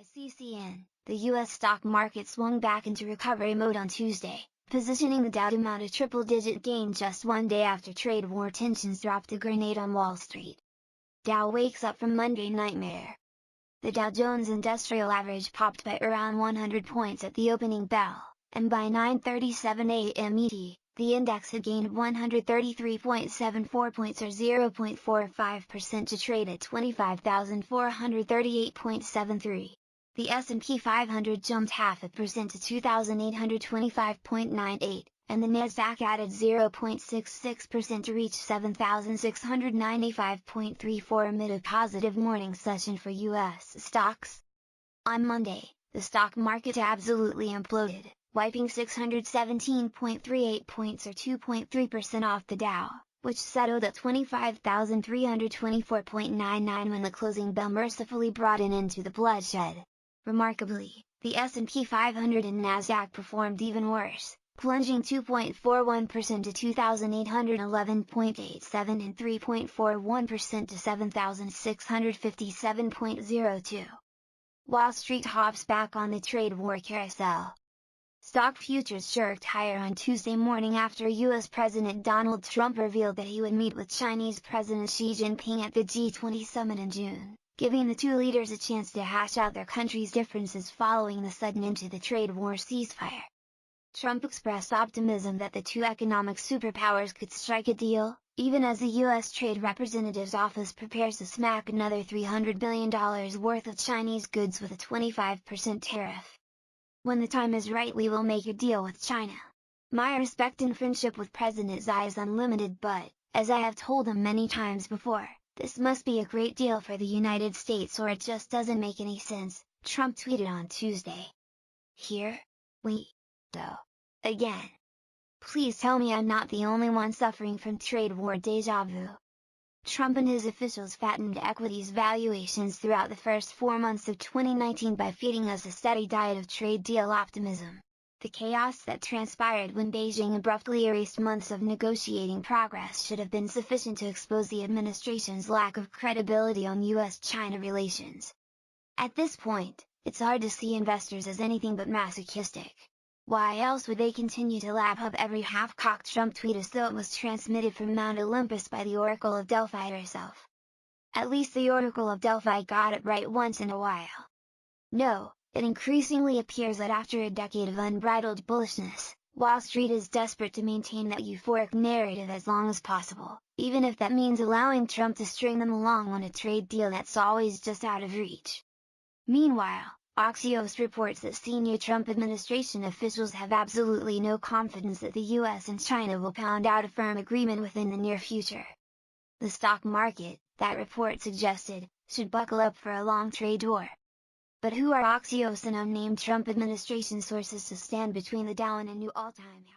by CCN, the U.S. stock market swung back into recovery mode on Tuesday, positioning the Dow to mount a triple-digit gain just one day after trade war tensions dropped a grenade on Wall Street. Dow wakes up from Monday nightmare. The Dow Jones Industrial Average popped by around 100 points at the opening bell, and by 9:37 a.m. ET, the index had gained 133.74 points or 0.45% to trade at 25,438.73. The S&P 500 jumped 0.5% to 2,825.98, and the Nasdaq added 0.66% to reach 7,695.34 amid a positive morning session for U.S. stocks. On Monday, the stock market absolutely imploded, wiping 617.38 points or 2.3% off the Dow, which settled at 25,324.99 when the closing bell mercifully brought an end to the bloodshed. Remarkably, the S&P 500 and Nasdaq performed even worse, plunging 2.41% to 2,811.87 and 3.41% to 7,657.02. Wall Street hops back on the trade war carousel. Stock futures jerked higher on Tuesday morning after U.S. President Donald Trump revealed that he would meet with Chinese President Xi Jinping at the G20 summit in June, giving the two leaders a chance to hash out their countries' differences following the sudden end to the trade war ceasefire. Trump expressed optimism that the two economic superpowers could strike a deal, even as the U.S. Trade Representative's office prepares to smack another $300 billion worth of Chinese goods with a 25% tariff. When the time is right, we will make a deal with China. My respect and friendship with President Xi is unlimited, but, as I have told him many times before, this must be a great deal for the United States or it just doesn't make any sense, Trump tweeted on Tuesday. Here we go again. Please tell me I'm not the only one suffering from trade war déjà vu. Trump and his officials fattened equities valuations throughout the first 4 months of 2019 by feeding us a steady diet of trade deal optimism. The chaos that transpired when Beijing abruptly erased months of negotiating progress should have been sufficient to expose the administration's lack of credibility on U.S.-China relations. At this point, it's hard to see investors as anything but masochistic. Why else would they continue to lap up every half-cocked Trump tweet as though it was transmitted from Mount Olympus by the Oracle of Delphi herself? At least the Oracle of Delphi got it right once in a while. No, it increasingly appears that after a decade of unbridled bullishness, Wall Street is desperate to maintain that euphoric narrative as long as possible, even if that means allowing Trump to string them along on a trade deal that's always just out of reach. Meanwhile, Axios reports that senior Trump administration officials have absolutely no confidence that the US and China will pound out a firm agreement within the near future. The stock market, that report suggested, should buckle up for a long trade war. But who are Axios and unnamed Trump administration sources to stand between the Dow and a new all-time high?